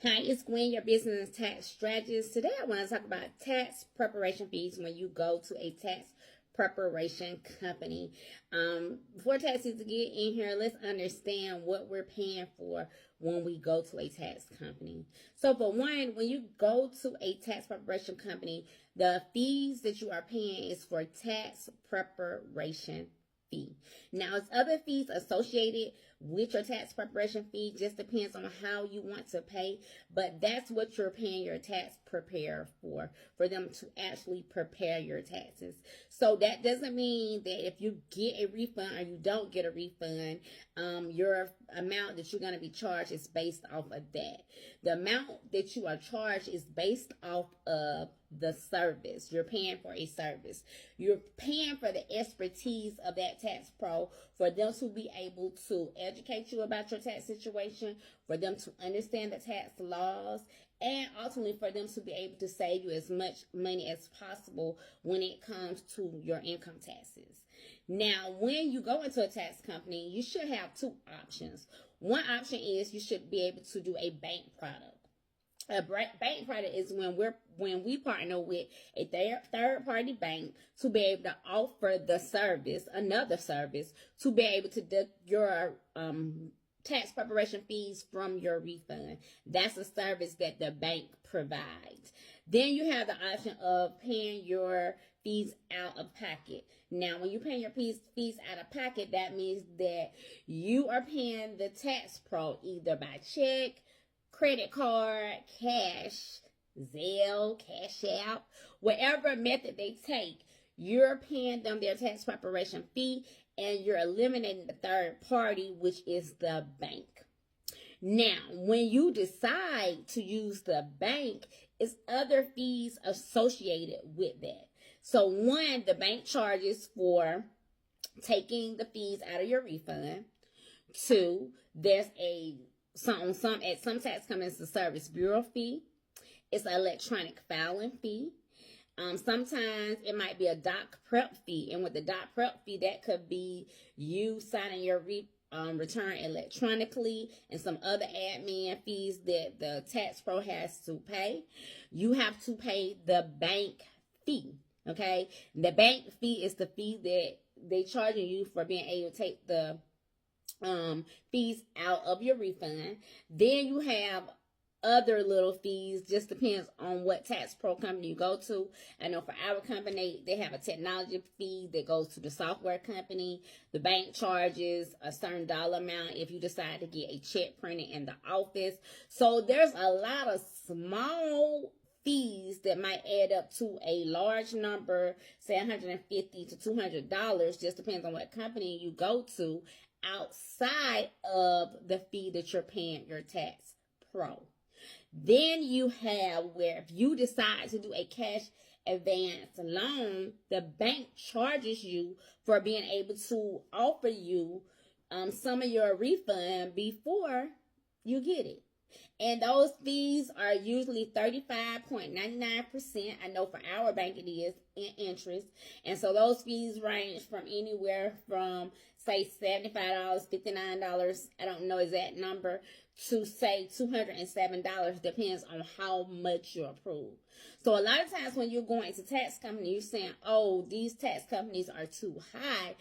Hi, it's Gwen, your business tax strategist. Today I want to talk about tax preparation fees when you go to a tax preparation company. Before taxes to get in here, let's understand what we're paying for when we go to a tax company. So for one, when you go to a tax preparation company, the fees that you are paying is for tax preparation fee. Now, it's other fees associated with your tax preparation fee. Just depends on how you want to pay, but that's what you're paying your tax preparer for them to actually prepare your taxes. So that doesn't mean that if you get a refund or you don't get a refund, your amount that you're going to be charged is based off of that. The amount that you are charged is based off of the service. You're paying for a service. You're paying for the expertise of that tax pro, for them to be able to educate you about your tax situation, for them to understand the tax laws, and ultimately for them to be able to save you as much money as possible when it comes to your income taxes. Now, when you go into a tax company, you should have two options. One option is you should be able to do a bank product. A bank product is when we partner with a third party bank to be able to offer the service, another service, to be able to deduct your tax preparation fees from your refund. That's a service that the bank provides. Then you have the option of paying your fees out of pocket. Now, when you're paying your fees out of pocket, that means that you are paying the tax pro either by check, credit card, cash, Zelle, Cash App, whatever method they take, you're paying them their tax preparation fee, and you're eliminating the third party, which is the bank. Now, when you decide to use the bank, it's other fees associated with that. So one, the bank charges for taking the fees out of your refund. Two, there's at some tax companies, a service bureau fee. It's an electronic filing fee. Sometimes it might be a doc prep fee, and with the doc prep fee, that could be you signing your return electronically, and some other admin fees that the tax pro has to pay. You have to pay the bank fee. Okay, the bank fee is the fee that they charging you for being able to take the fees out of your refund. Then you have other little fees, just depends on what tax pro company you go to. I know for our company, they have a technology fee that goes to the software company. The bank charges a certain dollar amount if you decide to get a check printed in the office. So there's a lot of small fees that might add up to a large number, say $150 to $200, just depends on what company you go to, outside of the fee that you're paying your tax pro. Then you have where if you decide to do a cash advance loan, the bank charges you for being able to offer you some of your refund before you get it. And those fees are usually 35.99%. I know for our bank it is in interest. And so those fees range from anywhere from, say, $75, $59, I don't know exact number, to say $207, depends on how much you approve. So a lot of times when you're going to tax company, you're saying, oh, these tax companies are too high.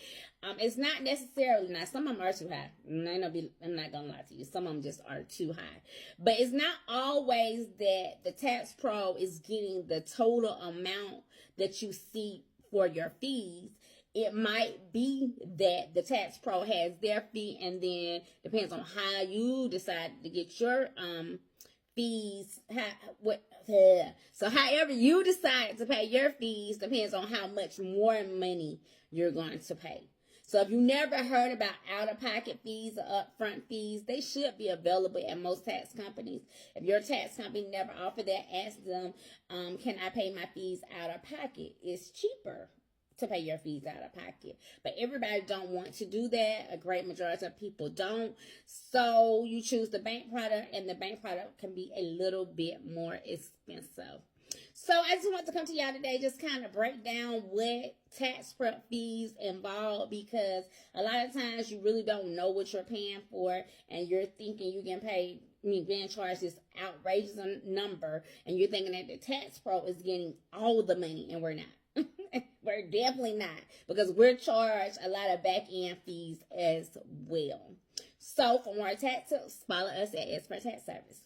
It's not necessarily. Now, some of them are too high. I'm not going to lie to you. Some of them just are too high. But it's not always that the tax pro is getting the total amount that you see for your fees. It might be that the tax pro has their fee, and then depends on how you decide to get your fees. So however you decide to pay your fees depends on how much more money you're going to pay. So if you never heard about out-of-pocket fees or upfront fees, they should be available at most tax companies. If your tax company never offered that, ask them, can I pay my fees out of pocket? It's cheaper to pay your fees out of pocket. But everybody don't want to do that. A great majority of people don't. So you choose the bank product, and the bank product can be a little bit more expensive. So I just want to come to y'all today, just kind of break down what tax prep fees involve, because a lot of times you really don't know what you're paying for, and you're thinking you can pay, being charged this outrageous number, and you're thinking that the tax pro is getting all the money, and we're not. We're definitely not, because we're charged a lot of back end fees as well. So for more tax tips, follow us at Expert Tax Service.